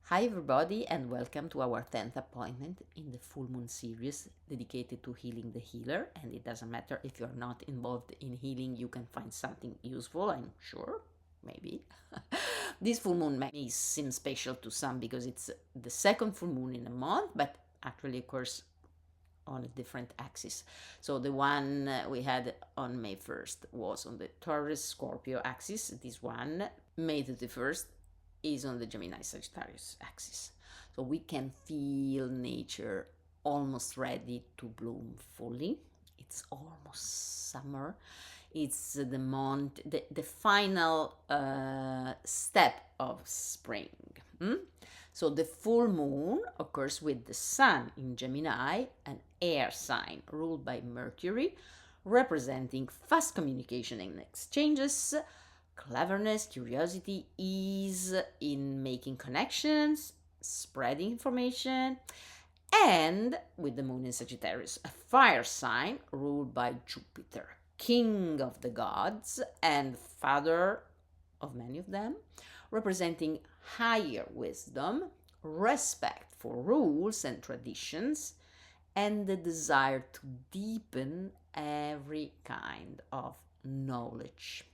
Hi everybody and welcome to our 10th appointment in the full moon series dedicated to healing the healer. And it doesn't matter if you're not involved in healing, you can find something useful, I'm sure, maybe. This full moon may seem special to some because it's the second full moon in a month, but actually occurs on a different axis. So the one we had on May 1st was on the Taurus Scorpio axis. This one, May 31st, is on the Gemini-Sagittarius axis. So we can feel nature almost ready to bloom fully. It's almost summer. It's the month, the final step of spring. So the full moon occurs with the sun in Gemini, an air sign ruled by Mercury, representing fast communication and exchanges, cleverness, curiosity, ease in making connections, spreading information, and with the moon in Sagittarius, a fire sign ruled by Jupiter, king of the gods and father of many of them, representing higher wisdom, respect for rules and traditions, and the desire to deepen every kind of knowledge.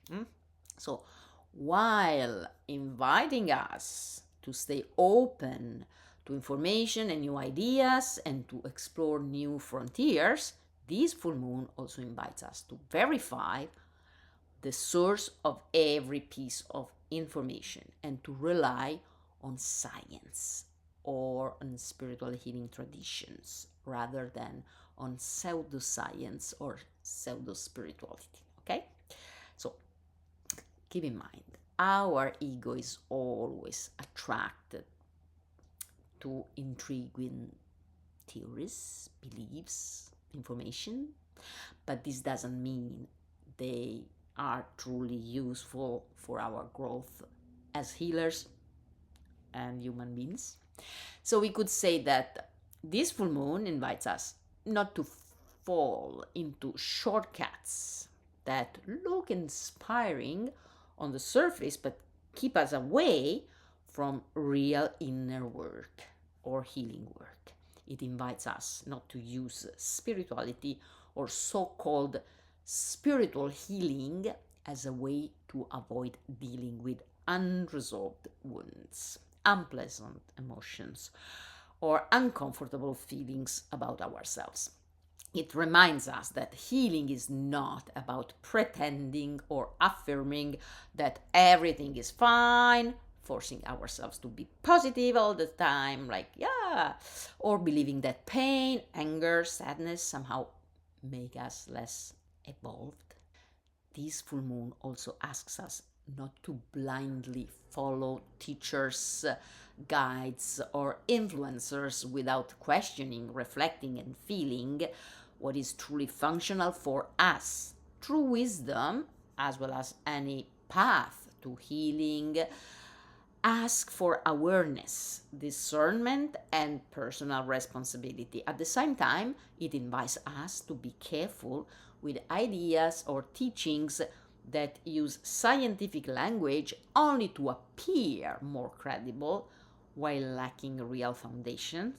So, while inviting us to stay open to information and new ideas and to explore new frontiers, this full moon also invites us to verify the source of every piece of information and to rely on science or on spiritual healing traditions rather than on pseudoscience or pseudo-spirituality. Okay? So, keep in mind, our ego is always attracted to intriguing theories, beliefs, information, but this doesn't mean they are truly useful for our growth as healers and human beings. So we could say that this full moon invites us not to fall into shortcuts that look inspiring on the surface but keep us away from real inner work or healing work. It invites us not to use spirituality or so-called spiritual healing as a way to avoid dealing with unresolved wounds, unpleasant emotions, or uncomfortable feelings about ourselves. It reminds us that healing is not about pretending or affirming that everything is fine, forcing ourselves to be positive all the time, or believing that pain, anger, sadness somehow make us less evolved. This full moon also asks us not to blindly follow teachers, guides, or influencers without questioning, reflecting, and feeling what is truly functional for us. True wisdom, as well as any path to healing, ask for awareness, discernment, and personal responsibility. At the same time, it invites us to be careful with ideas or teachings that use scientific language only to appear more credible while lacking real foundation,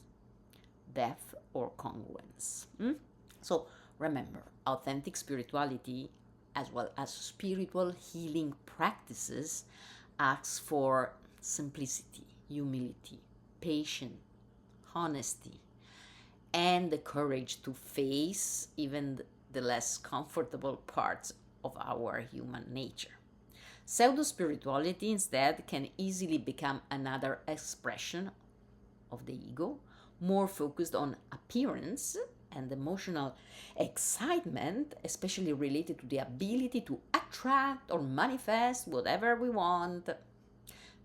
depth, or congruence. So remember, authentic spirituality as well as spiritual healing practices asks for simplicity, humility, patience, honesty, and the courage to face even the less comfortable parts of our human nature. Pseudo-spirituality instead can easily become another expression of the ego, more focused on appearance and emotional excitement, especially related to the ability to attract or manifest whatever we want.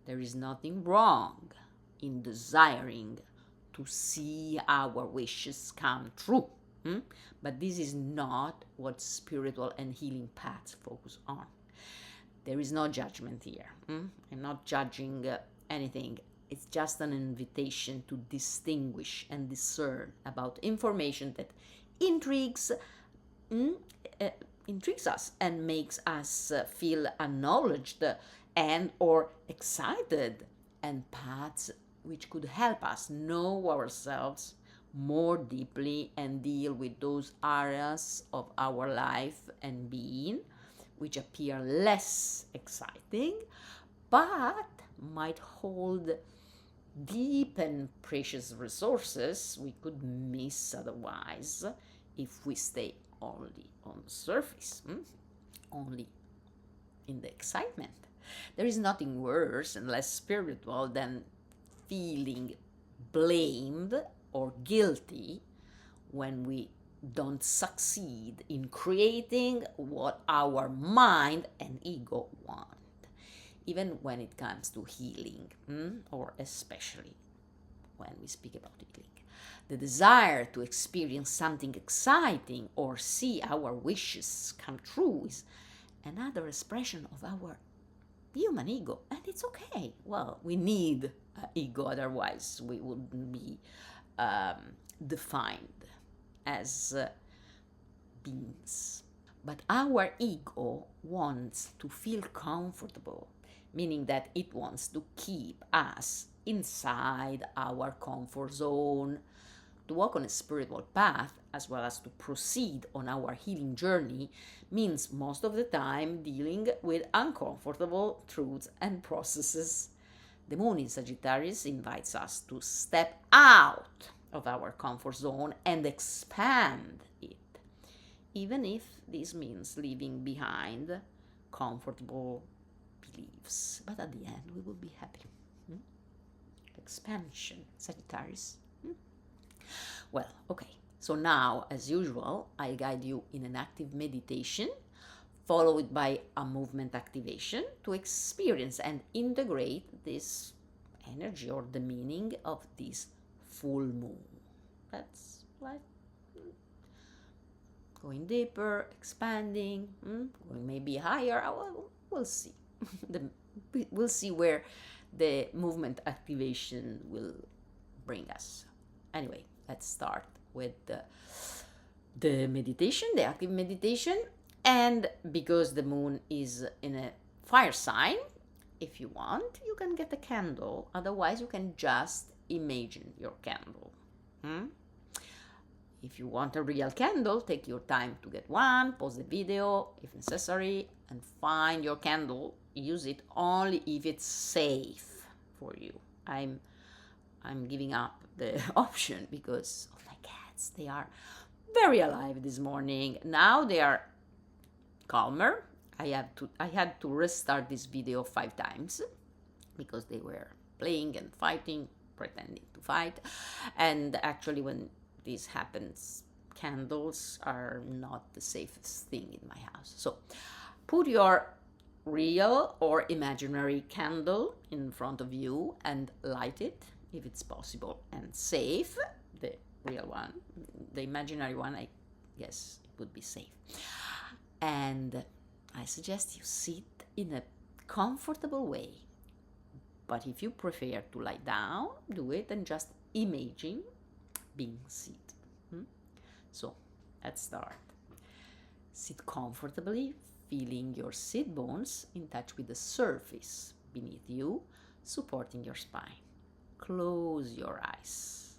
There is nothing wrong in desiring to see our wishes come true. But this is not what spiritual and healing paths focus on. There is no judgment here. I'm not judging anything. It's just an invitation to distinguish and discern about information that intrigues us and makes us feel acknowledged and or excited, and paths which could help us know ourselves more deeply and deal with those areas of our life and being which appear less exciting but might hold deep and precious resources we could miss otherwise if we stay only on the surface, only in the excitement. There is nothing worse and less spiritual than feeling blamed or guilty when we don't succeed in creating what our mind and ego want, even when it comes to healing, or especially when we speak about healing. The desire to experience something exciting or see our wishes come true is another expression of our human ego, and it's okay. Well, we need ego, otherwise we wouldn't be defined as beings. But our ego wants to feel comfortable, meaning that it wants to keep us inside our comfort zone. To walk on a spiritual path, as well as to proceed on our healing journey, means most of the time dealing with uncomfortable truths and processes. The moon in Sagittarius invites us to step out of our comfort zone and expand it, even if this means leaving behind comfortable beliefs. But at the end, we will be happy. Expansion, Sagittarius. Well, okay. So now, as usual, I guide you in an active meditation, followed by a movement activation to experience and integrate this energy or the meaning of this full moon. That's like going deeper, expanding, going maybe higher. We'll see. We'll see where the movement activation will bring us. Anyway, let's start with the meditation, the active meditation. And because the moon is in a fire sign, if you want, you can get a candle. Otherwise, you can just imagine your candle. If you want a real candle, take your time to get one, pause the video if necessary, and find your candle. Use it only if it's safe for you. I'm giving up the option because of my cats. They are very alive this morning. Now they are calmer. I had to restart this video 5 times because they were playing and fighting, pretending to fight. And actually, when this happens, candles are not the safest thing in my house. So put your real or imaginary candle in front of you and light it if it's possible and safe. The real one, the imaginary one, I guess it would be safe. And I suggest you sit in a comfortable way. But if you prefer to lie down, do it and just imagine being seated. So let's start. Sit comfortably, feeling your sit bones in touch with the surface beneath you, supporting your spine. Close your eyes.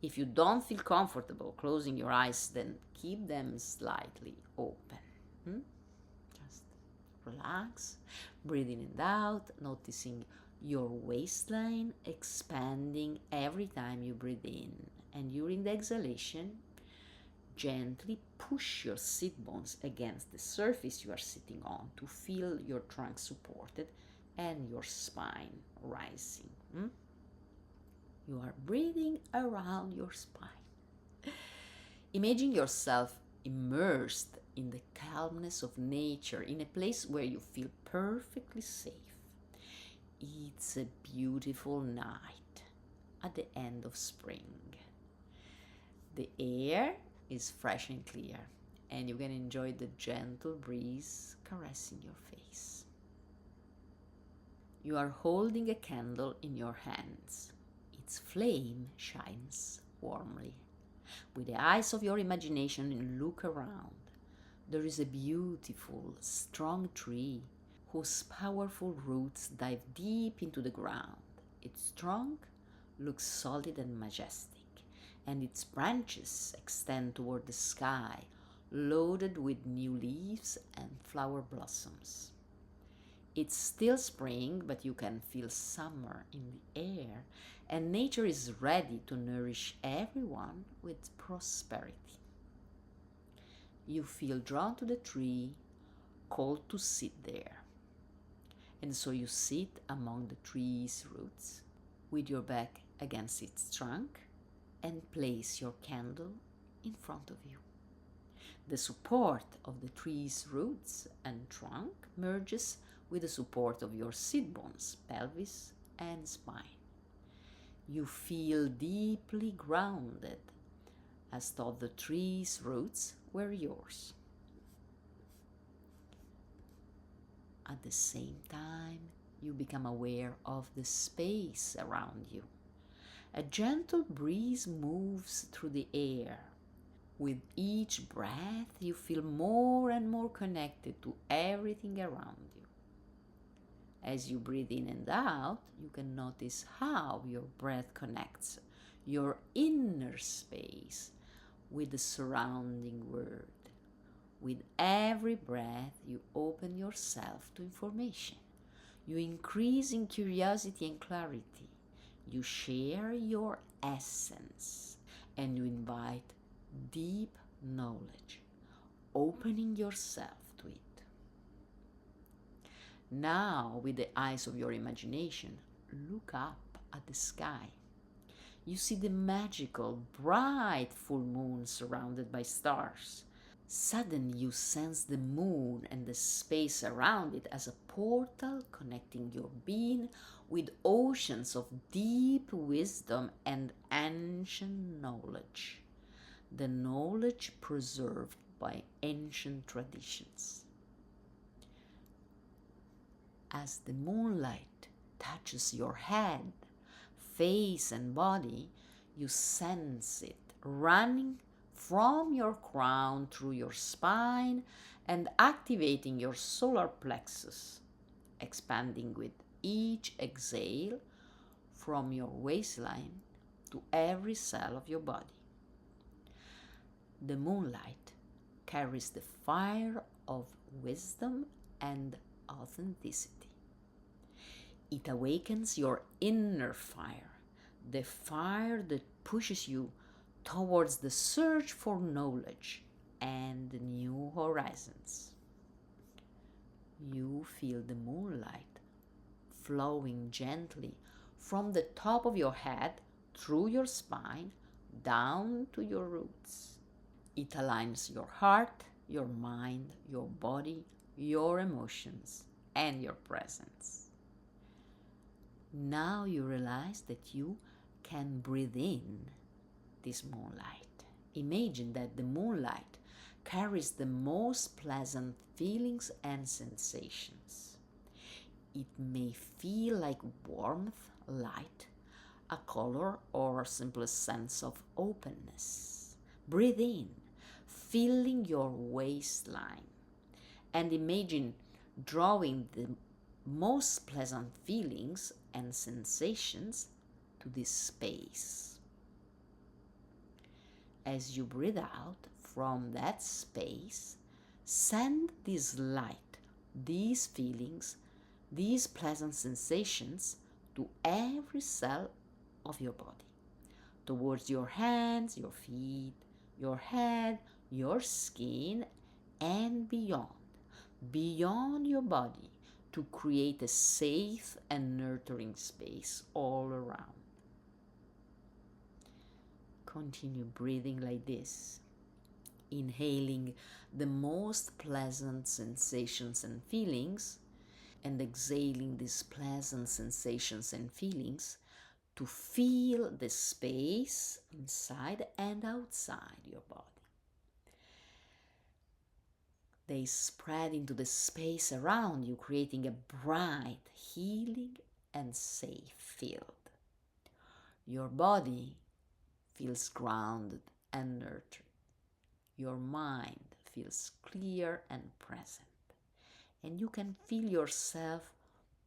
If you don't feel comfortable closing your eyes, then keep them slightly open. Just relax, breathe in and out, noticing your waistline expanding every time you breathe in. And during the exhalation, gently push your sit bones against the surface you are sitting on to feel your trunk supported and your spine rising. You are breathing around your spine. Imagine yourself immersed in the calmness of nature, in a place where you feel perfectly safe. It's a beautiful night at the end of spring. The air is fresh and clear, and you can enjoy the gentle breeze caressing your face. You are holding a candle in your hands. Its flame shines warmly. With the eyes of your imagination, look around. There is a beautiful, strong tree whose powerful roots dive deep into the ground. Its trunk looks solid and majestic, and its branches extend toward the sky, loaded with new leaves and flower blossoms. It's still spring, but you can feel summer in the air, and nature is ready to nourish everyone with prosperity. You feel drawn to the tree, called to sit there. And so you sit among the tree's roots, with your back against its trunk, and place your candle in front of you. The support of the tree's roots and trunk merges with the support of your sit bones, pelvis, and spine. You feel deeply grounded, as though the tree's roots were yours. At the same time, you become aware of the space around you. A gentle breeze moves through the air. With each breath, you feel more and more connected to everything around you. As you breathe in and out, you can notice how your breath connects your inner space with the surrounding world. With every breath, you open yourself to information. You increase in curiosity and clarity. You share your essence, and you invite deep knowledge, opening yourself to it. Now, with the eyes of your imagination, look up at the sky. You see the magical, bright full moon surrounded by stars. Suddenly, you sense the moon and the space around it as a portal connecting your being with oceans of deep wisdom and ancient knowledge. The knowledge preserved by ancient traditions. As the moonlight touches your head, face, and body, you sense it running from your crown through your spine and activating your solar plexus, expanding with each exhale from your waistline to every cell of your body. The moonlight carries the fire of wisdom and authenticity. It awakens your inner fire, the fire that pushes you towards the search for knowledge and new horizons. You feel the moonlight flowing gently from the top of your head through your spine down to your roots. It aligns your heart, your mind, your body, your emotions, and your presence. Now you realize that you can breathe in this moonlight. Imagine that the moonlight carries the most pleasant feelings and sensations. It may feel like warmth, light, a color, or simply a sense of openness. Breathe in, filling your waistline, and imagine drawing the most pleasant feelings and sensations to this space. As you breathe out from that space, send this light, these feelings, these pleasant sensations to every cell of your body, towards your hands, your feet, your head, your skin, and beyond your body, to create a safe and nurturing space all around. Continue breathing like this, inhaling the most pleasant sensations and feelings, and exhaling these pleasant sensations and feelings to feel the space inside and outside your body. They spread into the space around you, creating a bright, healing, and safe field. Your body feels grounded and nurtured. Your mind feels clear and present. And you can feel yourself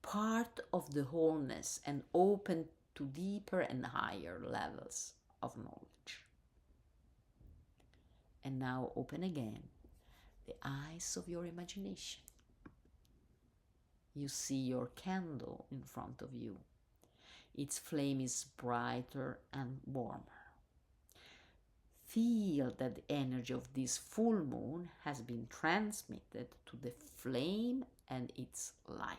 part of the wholeness and open to deeper and higher levels of knowledge. And now open again the eyes of your imagination. You see your candle in front of you. Its flame is brighter and warmer. Feel that the energy of this full moon has been transmitted to the flame and its light.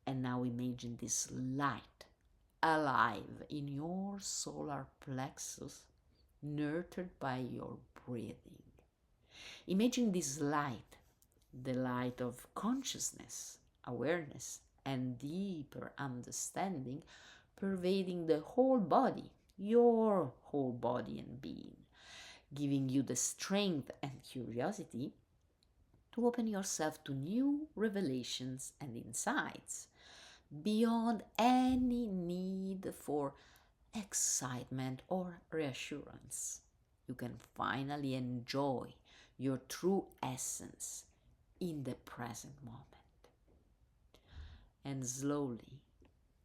And now imagine this light alive in your solar plexus, nurtured by your breathing. Imagine this light, the light of consciousness, awareness, and deeper understanding pervading the whole body, your whole body and being, giving you the strength and curiosity to open yourself to new revelations and insights beyond any need for excitement or reassurance. You can finally enjoy your true essence in the present moment. And slowly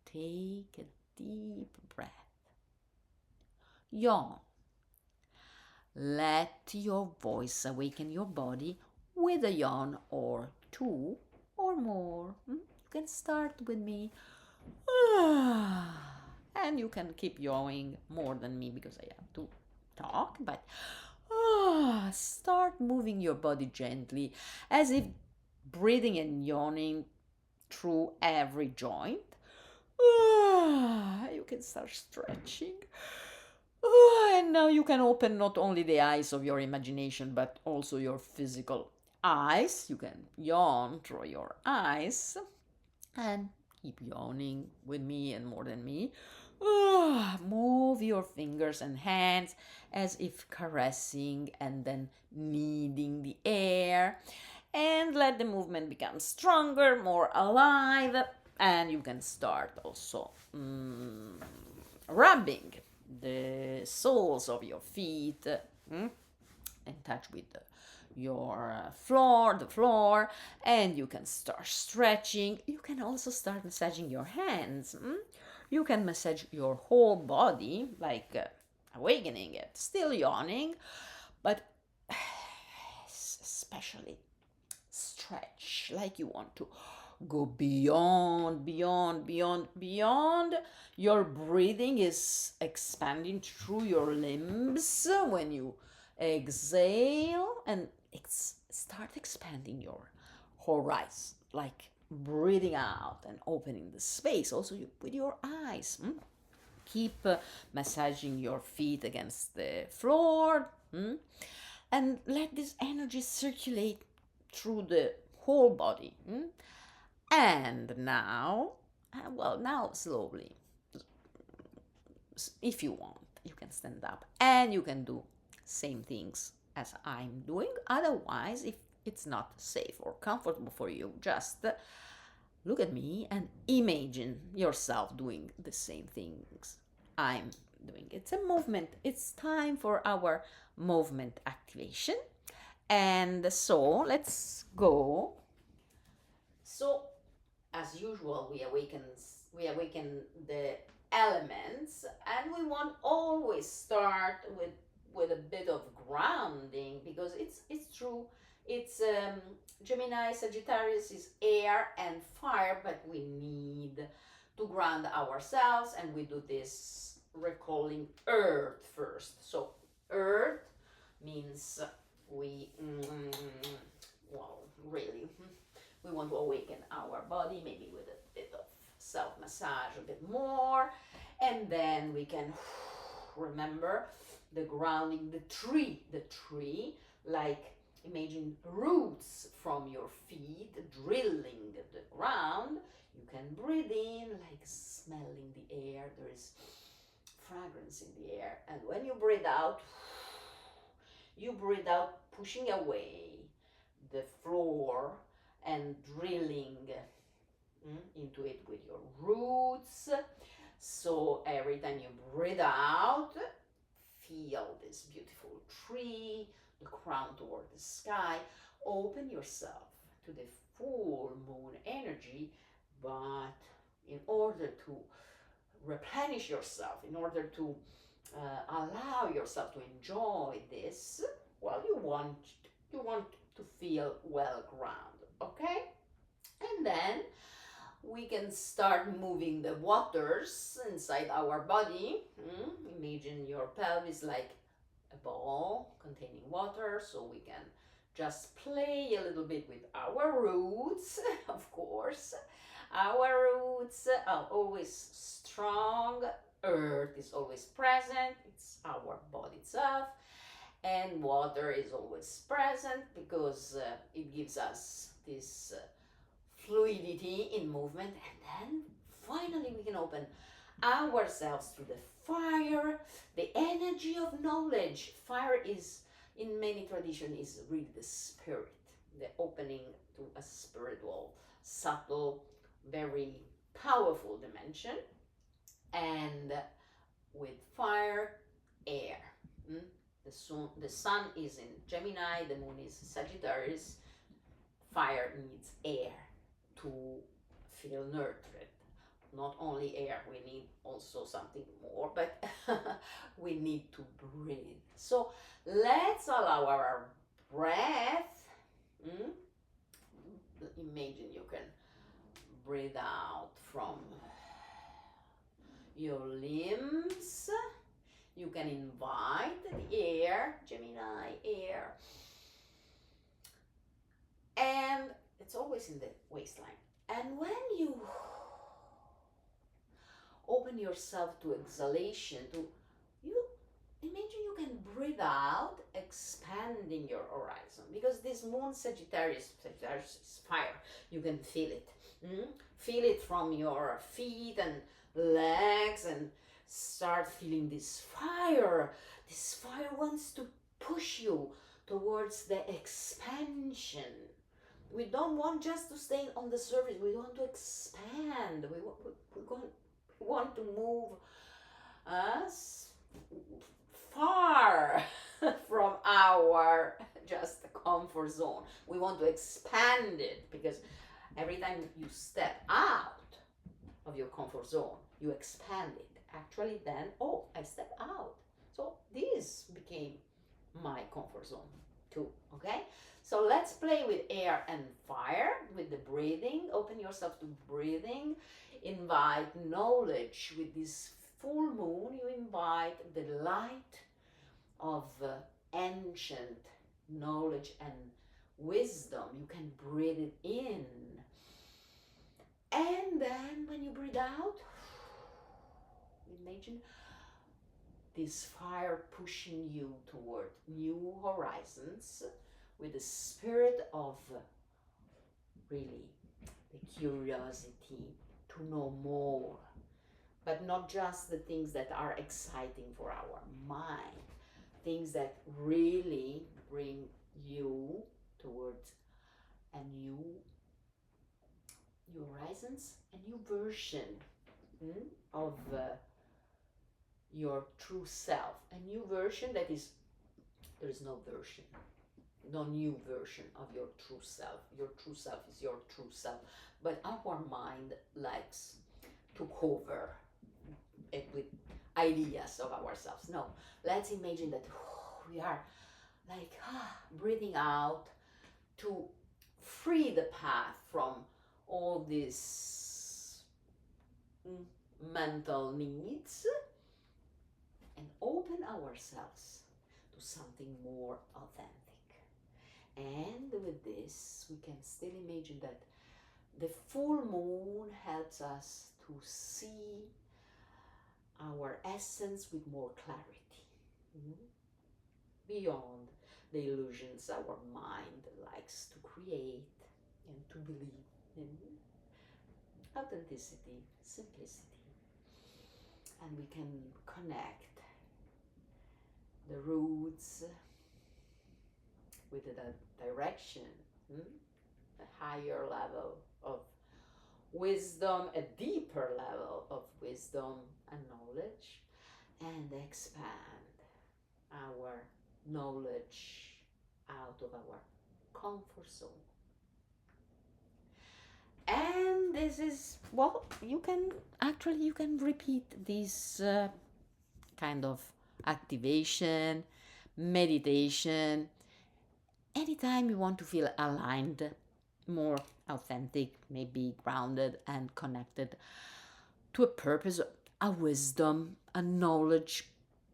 take a deep breath. Yawn. Let your voice awaken your body with a yawn or two or more. You can start with me. And you can keep yawning more than me because I have to talk, but start moving your body gently as if breathing and yawning through every joint. You can start stretching. And now you can open not only the eyes of your imagination but also your physical eyes. You can yawn through your eyes and keep yawning with me and more than me. Move your fingers and hands as if caressing and then kneading the air, and let the movement become stronger, more alive, and you can start also rubbing the soles of your feet and touch with your the floor, and you can start stretching. You can also start massaging your hands. You can massage your whole body, like awakening it, still yawning, but especially stretch like you want to go beyond. Your breathing is expanding through your limbs when you exhale, and start expanding your horizon, like breathing out and opening the space also with your eyes. Keep massaging your feet against the floor, and let this energy circulate through the whole body. And now, now slowly, if you want, you can stand up and you can do same things as I'm doing. Otherwise, if it's not safe or comfortable for you, just look at me and imagine yourself doing the same things I'm doing. It's a movement. It's time for our movement activation. And so let's go. So as usual, we awaken the elements, and we want always start with a bit of grounding, because it's true. It's Gemini Sagittarius is air and fire, but we need to ground ourselves, and we do this recalling earth first. So earth means we really we want to awaken our body, maybe with a bit of self-massage, a bit more, and then we can remember the grounding, the tree, like imagine roots from your feet drilling the ground. You can breathe in, like smelling the air. There is fragrance in the air, and when you breathe out pushing away the floor and drilling into it with your roots. So every time you breathe out, feel this beautiful tree, the crown toward the sky. Open yourself to the full moon energy, but in order to replenish yourself, in order to allow yourself to enjoy this, well, you want to feel well grounded, okay? And then we can start moving the waters inside our body. Imagine your pelvis like a ball containing water, so we can just play a little bit with our roots. Of course, our roots are always strong. Earth is always present. It's our body itself. And water is always present because it gives us this fluidity in movement. And then finally we can open ourselves to the fire, the energy of knowledge. Fire is, in many traditions, is really the spirit, the opening to a spiritual, subtle, very powerful dimension. And with fire, air. The sun is in Gemini, the moon is Sagittarius. Fire needs air to feel nurtured. Not only air, we need also something more, but we need to breathe. So let's allow our breath. Imagine you can breathe out from your limbs. You can invite the air, Gemini, air. And it's always in the waistline. And when you open yourself to exhalation, you imagine you can breathe out, expanding your horizon, because this moon Sagittarius is fire. You can feel it. Feel it from your feet and legs, and start feeling this fire. This fire wants to push you towards the expansion. We don't want just to stay on the surface. We want to expand. We want to move us far from our just comfort zone. We want to expand it, because every time you step out of your comfort zone, you expand it. Actually, then, oh, I step out. So this became my comfort zone too, okay? So let's play with air and fire, with the breathing. Open yourself to breathing. Invite knowledge. With this full moon, you invite the light of ancient knowledge and wisdom. You can breathe it in. And then when you breathe out, imagine this fire pushing you toward new horizons, with the spirit of really the curiosity to know more, but not just the things that are exciting for our mind, things that really bring you towards a new horizons, a new version of your true self, a new version that is, there is no version, no new version of your true self. Your true self is your true self, but our mind likes to cover it with ideas of ourselves. No, let's imagine that we are like breathing out to free the path from all these mental needs, and open ourselves to something more authentic. And with this, we can still imagine that the full moon helps us to see our essence with more clarity, beyond the illusions our mind likes to create and to believe in. Authenticity, simplicity. And we can connect the roots with the direction, a higher level of wisdom, a deeper level of wisdom and knowledge, and expand our knowledge out of our comfort zone. And this is, well, you can repeat this kind of activation, meditation, anytime you want to feel aligned, more authentic, maybe grounded and connected to a purpose, a wisdom, a knowledge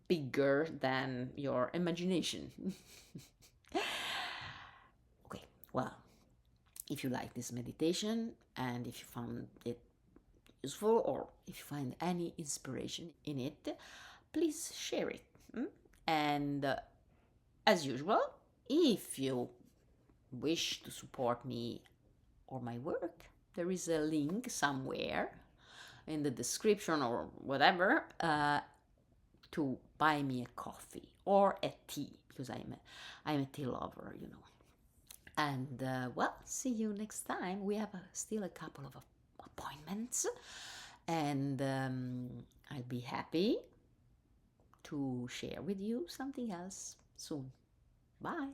bigger than your imagination. Okay, well, if you like this meditation and if you found it useful or if you find any inspiration in it, please share it. And as usual, if you wish to support me or my work, there is a link somewhere in the description or whatever to buy me a coffee or a tea, because I'm a tea lover, you know. And well, see you next time. We have still a couple of appointments, and I'll be happy to share with you something else soon. Bye.